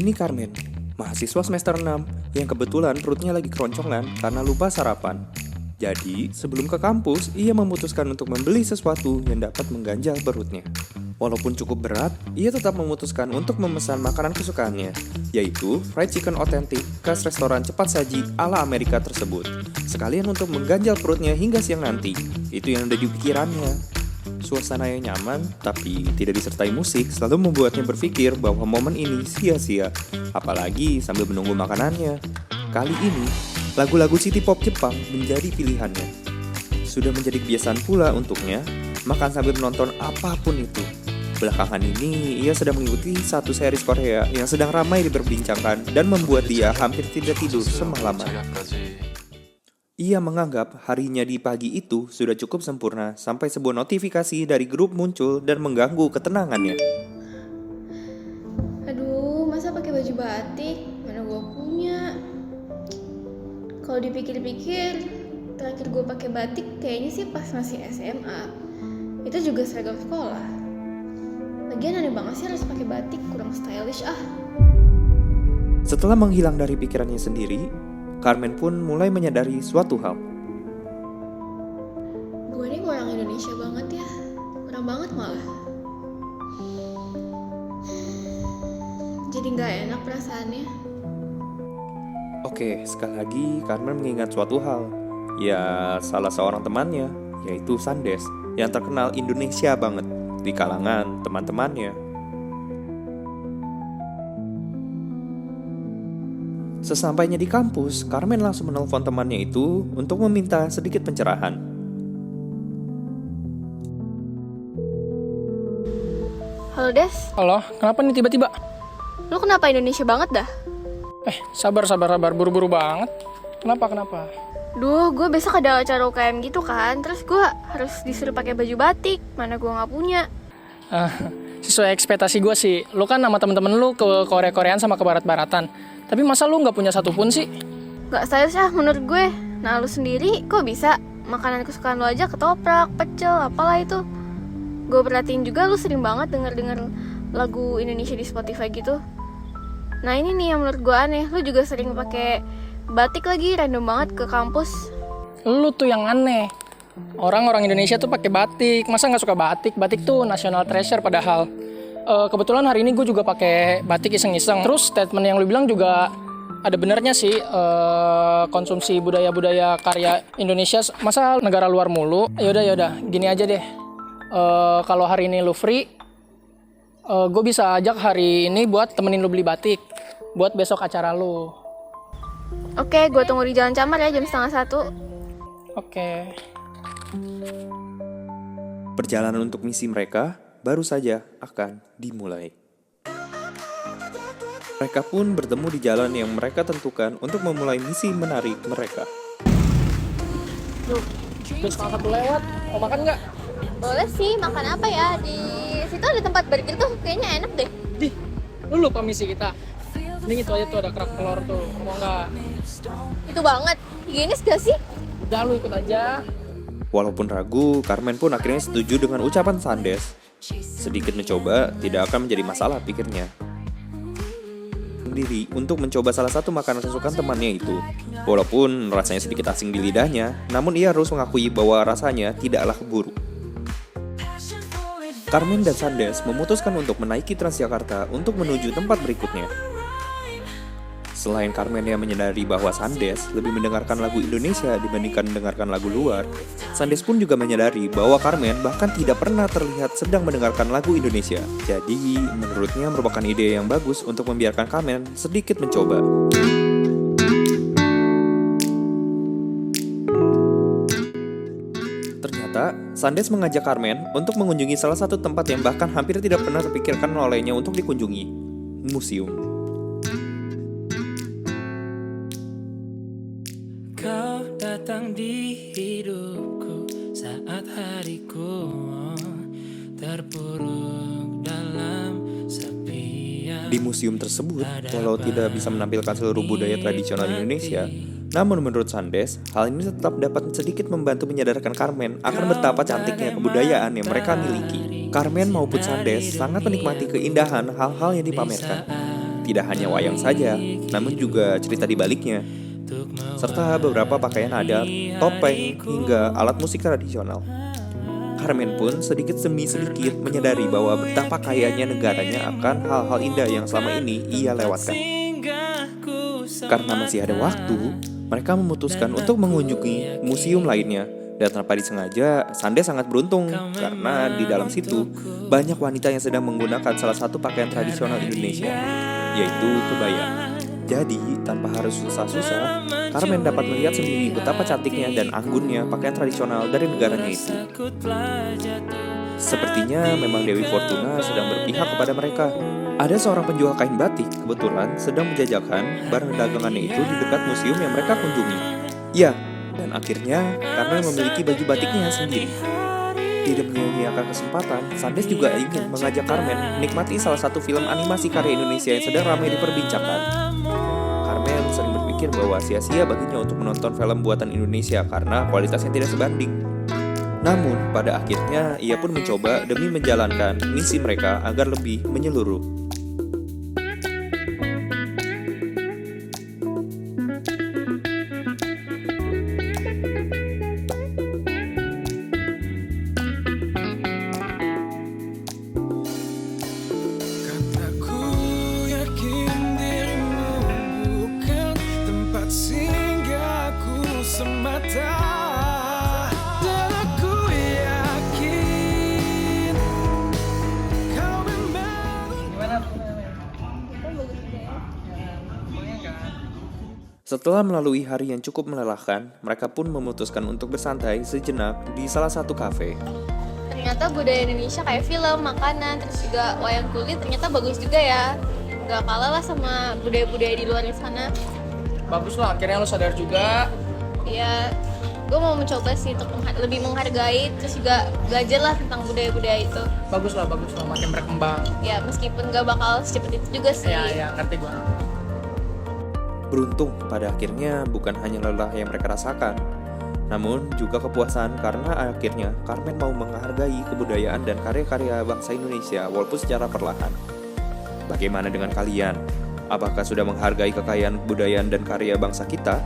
Ini Carmen, mahasiswa semester 6 yang kebetulan perutnya lagi keroncongan karena lupa sarapan. Jadi, sebelum ke kampus, ia memutuskan untuk membeli sesuatu yang dapat mengganjal perutnya. Walaupun cukup berat, ia tetap memutuskan untuk memesan makanan kesukaannya, yaitu fried chicken otentik khas restoran cepat saji ala Amerika tersebut. Sekalian untuk mengganjal perutnya hingga siang nanti. Itu yang ada di pikirannya. Suasana yang nyaman, tapi tidak disertai musik, selalu membuatnya berpikir bahwa momen ini sia-sia, apalagi sambil menunggu makanannya. Kali ini, lagu-lagu city pop Jepang menjadi pilihannya. Sudah menjadi kebiasaan pula untuknya, makan sambil menonton apapun itu. Belakangan ini, ia sedang mengikuti satu series Korea yang sedang ramai diperbincangkan dan membuat dia hampir tidak tidur semalaman. Ia menganggap harinya di pagi itu sudah cukup sempurna sampai sebuah notifikasi dari grup muncul dan mengganggu ketenangannya. Aduh, masa pakai baju batik? Mana gue punya? Kalau dipikir-pikir, terakhir gue pakai batik kayaknya sih pas masih SMA. Itu juga seragam sekolah. Lagian aneh banget sih harus pakai batik, kurang stylish ah. Setelah menghilang dari pikirannya sendiri, Carmen pun mulai menyadari suatu hal. Gue ini orang Indonesia banget ya, kurang banget malah. Jadi gak enak perasaannya. Oke, sekali lagi Carmen mengingat suatu hal. Ya, salah seorang temannya, yaitu Sandes, yang terkenal Indonesia banget di kalangan teman-temannya. Sesampainya di kampus, Carmen langsung menelpon temannya itu untuk meminta sedikit pencerahan. Halo Des, Halo, kenapa nih tiba-tiba? lu kenapa Indonesia banget dah? Sabar, buru-buru banget. Kenapa? Duh, gue besok ada acara UKM gitu kan, terus gue harus disuruh pakai baju batik, mana gue nggak punya. Sesuai ekspektasi gue sih, lu kan sama temen-temen lu ke Korea-Koreaan sama ke Barat-Baratan. Tapi masa lu nggak punya satupun sih? Gak stylish ah menurut gue. Nah lu sendiri kok bisa? Makanan kesukaan lu aja ketoprak, pecel, apalah itu. Gue perhatiin juga lu sering banget denger lagu Indonesia di Spotify gitu. Nah ini nih yang menurut gue aneh, lu juga sering pakai batik lagi, random banget ke kampus. Lu tuh yang aneh. Orang-orang Indonesia tuh pakai batik, masa nggak suka batik? Batik tuh national treasure padahal. Kebetulan hari ini gue juga pakai batik iseng-iseng. Terus statement yang lu bilang juga ada benernya sih. Konsumsi budaya-budaya karya Indonesia, masa negara luar mulu? Yaudah, gini aja deh. Kalau hari ini lu free, gue bisa ajak hari ini buat temenin lu beli batik buat besok acara lu. Oke, gue tunggu di Jalan Camar ya jam 12:30. Oke. Perjalanan untuk misi mereka baru saja akan dimulai. Mereka pun bertemu di jalan yang mereka tentukan untuk memulai misi menarik mereka. Terus salah satu lewat, mau makan nggak? Boleh sih, makan apa ya? Di situ ada tempat burger tuh, kayaknya enak deh. Lu lupa misi kita. Ini itu aja tuh, ada kerak telur tuh, mau nggak? Itu banget, higienis gak sih? Udah, lu ikut aja. Walaupun ragu, Carmen pun akhirnya setuju dengan ucapan Sandes. Sedikit mencoba tidak akan menjadi masalah, pikirnya. Diri untuk mencoba salah satu makanan kesukaan temannya itu. Walaupun rasanya sedikit asing di lidahnya, namun ia harus mengakui bahwa rasanya tidaklah buruk. Carmen dan Sandes memutuskan untuk menaiki Transjakarta untuk menuju tempat berikutnya. Selain Carmen yang menyadari bahwa Sandes lebih mendengarkan lagu Indonesia dibandingkan mendengarkan lagu luar, Sandes pun juga menyadari bahwa Carmen bahkan tidak pernah terlihat sedang mendengarkan lagu Indonesia. Jadi, menurutnya merupakan ide yang bagus untuk membiarkan Carmen sedikit mencoba. Ternyata, Sandes mengajak Carmen untuk mengunjungi salah satu tempat yang bahkan hampir tidak pernah terpikirkan olehnya untuk dikunjungi, museum. Kau datang di hidupku saat hariku terpuruk dalam sepian. Di museum tersebut, walau tidak bisa menampilkan seluruh budaya tradisional Indonesia, namun menurut Sandes, hal ini tetap dapat sedikit membantu menyadarkan Carmen akan betapa cantiknya kebudayaan yang mereka miliki. Carmen maupun Sandes sangat menikmati keindahan hal-hal yang dipamerkan. Tidak hanya wayang saja, namun juga cerita di baliknya, serta beberapa pakaian adat, topeng, hingga alat musik tradisional. Carmen pun sedikit demi sedikit menyadari bahwa betapa kayanya negaranya akan hal-hal indah yang selama ini ia lewatkan. Karena masih ada waktu, mereka memutuskan untuk mengunjungi museum lainnya. Dan tanpa disengaja, Sande sangat beruntung karena di dalam situ banyak wanita yang sedang menggunakan salah satu pakaian tradisional Indonesia, yaitu kebaya. Jadi, tanpa harus susah-susah, Carmen dapat melihat sendiri betapa cantiknya dan anggunnya pakaian tradisional dari negaranya itu. Sepertinya memang Dewi Fortuna sedang berpihak kepada mereka. Ada seorang penjual kain batik kebetulan sedang menjajakan barang dagangannya itu di dekat museum yang mereka kunjungi. Ya, dan akhirnya Carmen memiliki baju batiknya sendiri. Tidak menyia-nyiakan kesempatan, Sandes juga ingin mengajak Carmen menikmati salah satu film animasi karya Indonesia yang sedang ramai diperbincangkan. Carmen sering berpikir bahwa sia-sia baginya untuk menonton film buatan Indonesia karena kualitasnya tidak sebanding. Namun, pada akhirnya ia pun mencoba demi menjalankan misi mereka agar lebih menyeluruh. Kataku yakin dirimu bukan tempat singgahku semata. Dan aku yakin kau memang. Setelah melalui hari yang cukup melelahkan, mereka pun memutuskan untuk bersantai sejenak di salah satu kafe. Ternyata budaya Indonesia kayak film, makanan, terus juga wayang kulit ternyata bagus juga ya. Gak kalah lah sama budaya-budaya di luar sana. Bagus lah, akhirnya lo sadar juga. Ya, gue mau mencoba sih untuk lebih menghargai, terus juga belajar lah tentang budaya-budaya itu. Bagus lah, makin berkembang. Ya, meskipun gak bakal secepat itu juga sih. Ya, ngerti gue. Beruntung, pada akhirnya bukan hanya lelah yang mereka rasakan, namun juga kepuasan karena akhirnya Carmen mau menghargai kebudayaan dan karya-karya bangsa Indonesia walaupun secara perlahan. Bagaimana dengan kalian? Apakah sudah menghargai kekayaan kebudayaan dan karya bangsa kita?